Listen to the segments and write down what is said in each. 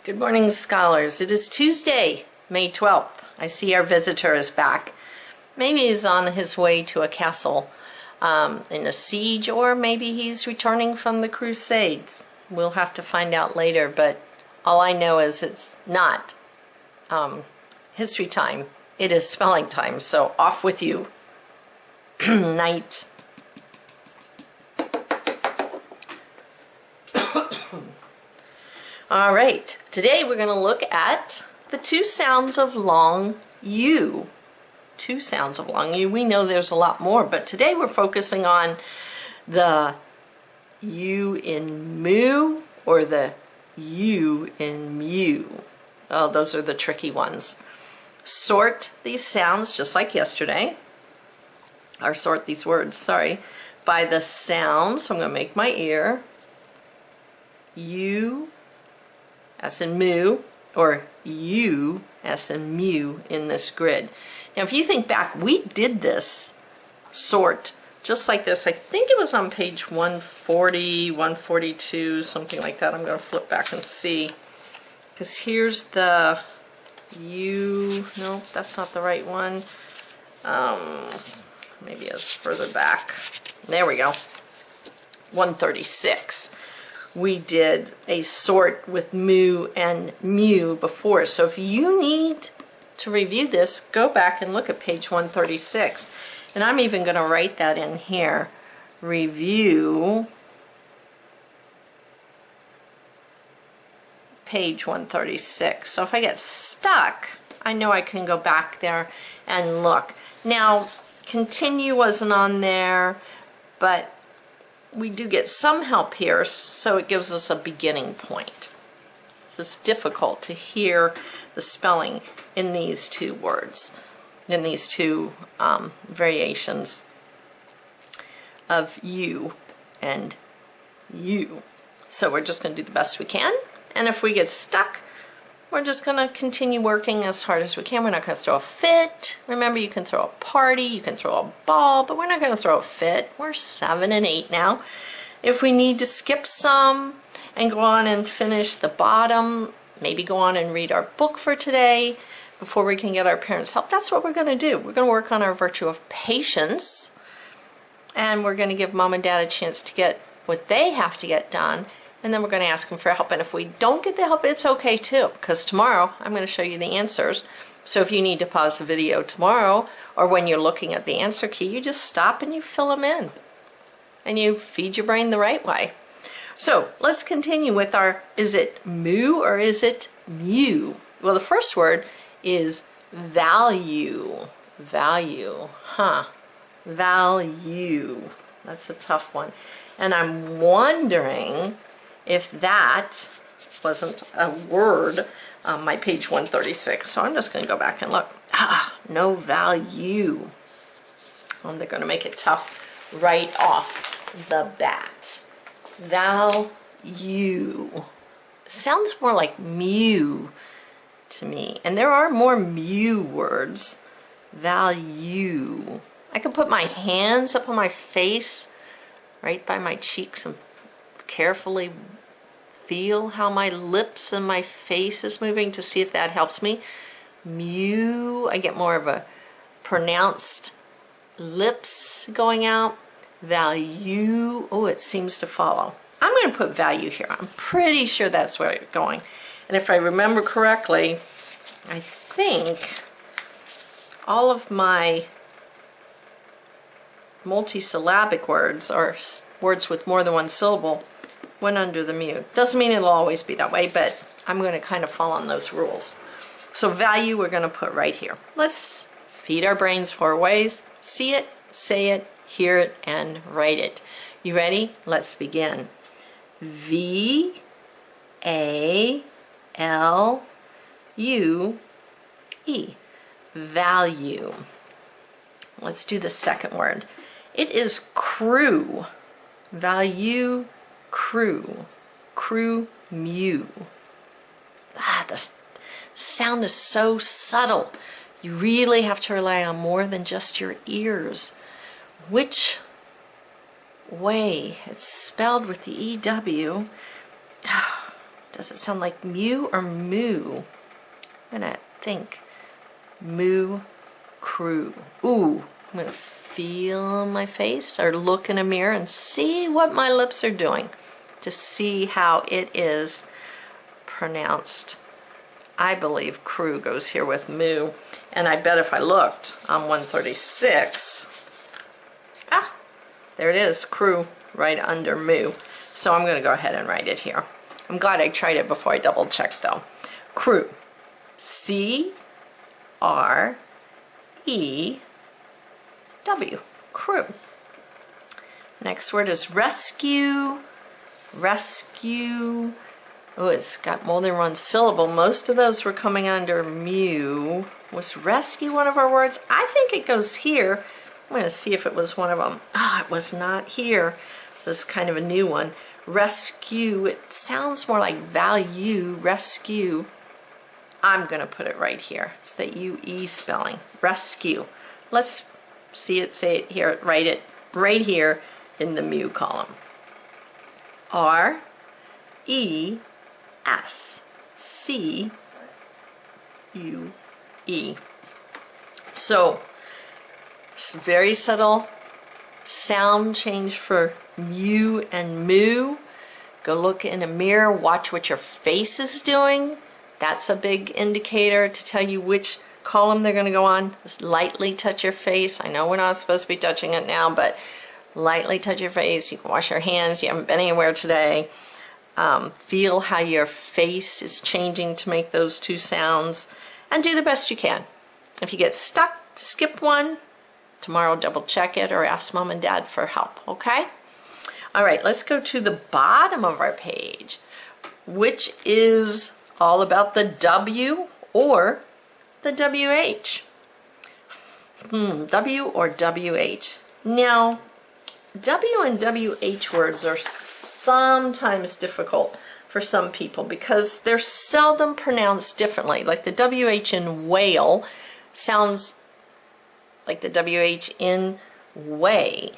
Good morning, scholars. It is Tuesday, May 12th. I see our visitor is back. Maybe he's on his way to a castle in a siege, or maybe he's returning from the Crusades. We'll have to find out later, but all I know is it's not history time. It is spelling time, so off with you. Night. All right, today we're going to look at the two sounds of long U. Two sounds of long U. We know there's a lot more, but today we're focusing on the U in moo or the U in mew. Oh, those are the tricky ones. Sort these sounds just like yesterday, or sort these words, sorry, by the sound. So I'm going to make my ear. U as in moo, or U as in mew in this grid. Now if you think back, we did this sort just like this. I think it was on page 140, 142, something like that. I'm going to flip back and see. Because here's the U, no, that's not the right one. Maybe it's further back. There we go. 136. We did a sort with moo and mew before. So if you need to review this, go back and look at page 136. And I'm even going to write that in here. Review page 136. So if I get stuck, I know I can go back there and look. Now, continue wasn't on there, but we do get some help here, so it gives us a beginning point. So it's difficult to hear the spelling in these two words, in these two variations of U and U. So we're just going to do the best we can, and if we get stuck, we're just going to continue working as hard as we can. We're not going to throw a fit. Remember, you can throw a party, you can throw a ball, but we're not going to throw a fit. We're 7 and 8 now. If we need to skip some and go on and finish the bottom, maybe go on and read our book for today before we can get our parents' help, that's what we're going to do. We're going to work on our virtue of patience, and we're going to give mom and dad a chance to get what they have to get done. And then we're going to ask them for help. And if we don't get the help, it's okay too, because tomorrow I'm going to show you the answers. So if you need to pause the video tomorrow, or when you're looking at the answer key, you just stop and you fill them in. And you feed your brain the right way. So let's continue with our, is it moo or is it mew? Well, the first word is value. Value, huh? Value. That's a tough one. And I'm wondering if that wasn't a word on my page 136. So I'm just going to go back and look. No value. They're going to make it tough right off the bat. Value. Sounds more like mew to me. And there are more mew words. Value. I can put my hands up on my face, right by my cheeks, and carefully feel how my lips and my face is moving to see if that helps me. Mew, I get more of a pronounced lips going out. Value, oh, it seems to follow. I'm going to put value here. I'm pretty sure that's where it's going. And if I remember correctly, I think all of my multisyllabic words, or words with more than one syllable, went under the mew. Doesn't mean it'll always be that way, but I'm going to kind of fall on those rules. So value we're going to put right here. Let's feed our brains 4 ways. See it, say it, hear it, and write it. You ready? Let's begin. V-A-L-U-E. Value. Let's do the second word. It is crew. Value, crew. Crew, mew. The sound is so subtle. You really have to rely on more than just your ears. Which way? It's spelled with the E-W. Does it sound like mew or moo? I'm gonna think moo crew. Ooh, I'm gonna feel my face or look in a mirror and see what my lips are doing to see how it is pronounced. I believe crew goes here with moo, and I bet if I looked on 136, there it is, crew, right under moo. So I'm gonna go ahead and write it here. I'm glad I tried it before I double checked though. Crew, C-R-E-W, crew. Next word is rescue, rescue. Oh, it's got more than one syllable. Most of those were coming under mew. Was rescue one of our words? I think it goes here. I'm going to see if it was one of them. Ah, it was not here. This is kind of a new one. Rescue. It sounds more like value. Rescue. I'm going to put it right here. It's the U-E spelling. Rescue. Let's see it, say it here, write it right here in the mew column. R-E-S-C-U-E. So, it's very subtle sound change for mew and moo. Go look in a mirror, watch what your face is doing. That's a big indicator to tell you which column they're going to go on. Just lightly touch your face. I know we're not supposed to be touching it now, but lightly touch your face. You can wash your hands. You haven't been anywhere today. Feel how your face is changing to make those two sounds, and do the best you can. If you get stuck, skip one. Tomorrow double check it or ask mom and dad for help, okay? All right, let's go to the bottom of our page, which is all about the W or the WH. W or WH. Now, W and WH words are sometimes difficult for some people because they're seldom pronounced differently. Like the WH in whale sounds like the WH in way.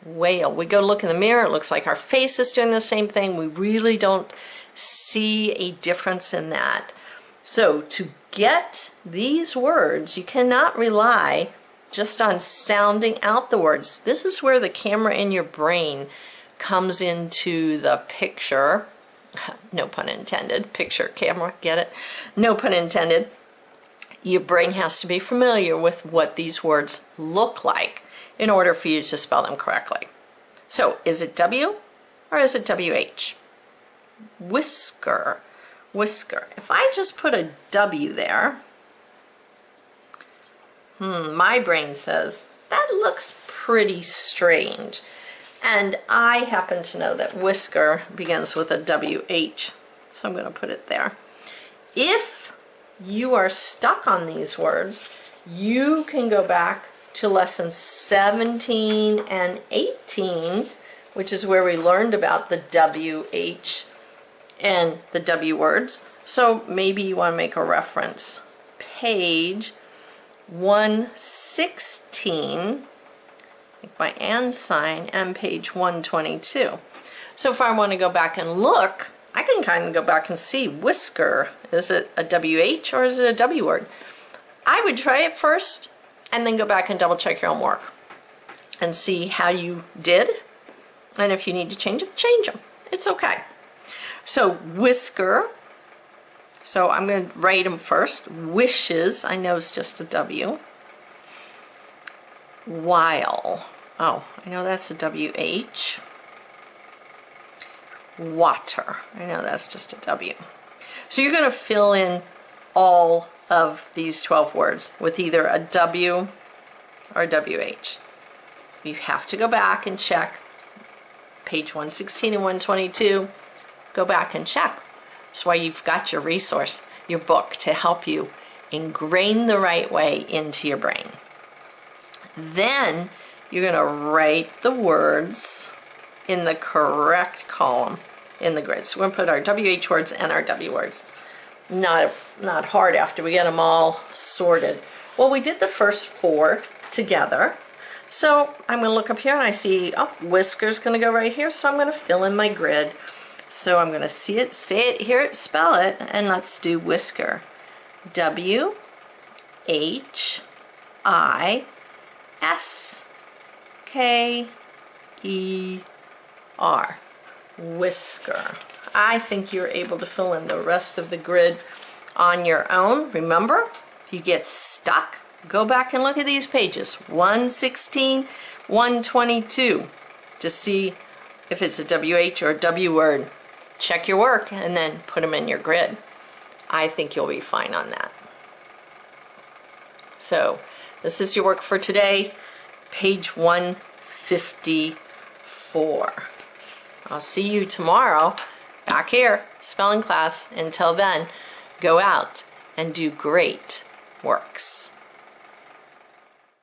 Whale. We go look in the mirror, it looks like our face is doing the same thing. We really don't see a difference in that. So to get these words, you cannot rely just on sounding out the words. This is where the camera in your brain comes into the picture. No pun intended. Picture, camera, get it? No pun intended. Your brain has to be familiar with what these words look like in order for you to spell them correctly. So, is it W or is it WH? Whisker, whisker. If I just put a W there, my brain says, that looks pretty strange. And I happen to know that whisker begins with a WH, so I'm going to put it there. If you are stuck on these words, you can go back to lessons 17 and 18, which is where we learned about the WH and the W words. So maybe you want to make a reference. Page 116, like my and sign, and page 122. So if I want to go back and look, I can kind of go back and see whisker. Is it a WH or is it a W word? I would try it first and then go back and double check your own work and see how you did. And if you need to change them, change them. It's okay. So whisker. So I'm going to write them first. Wishes, I know it's just a W. While. Oh, I know that's a WH. Water. I know that's just a W. So you're going to fill in all of these 12 words with either a W or a WH. You have to go back and check page 116 and 122. Go back and check. That's why you've got your resource, your book, to help you ingrain the right way into your brain. Then you're going to write the words in the correct column in the grid. So we're going to put our WH words and our W words. Not hard after we get them all sorted. Well, we did the first 4 together. So I'm going to look up here and I see, oh, whisker's going to go right here, so I'm going to fill in my grid. So I'm going to see it, say it, hear it, spell it, and let's do whisker. W-H-I-S-K-E-R. Whisker. I think you're able to fill in the rest of the grid on your own. Remember, if you get stuck, go back and look at these pages, 116, 122, to see if it's a WH or a W word. Check your work and then put them in your grid. I think you'll be fine on that. So this is your work for today, page 154. I'll see you tomorrow back here, spelling class. Until then, go out and do great works.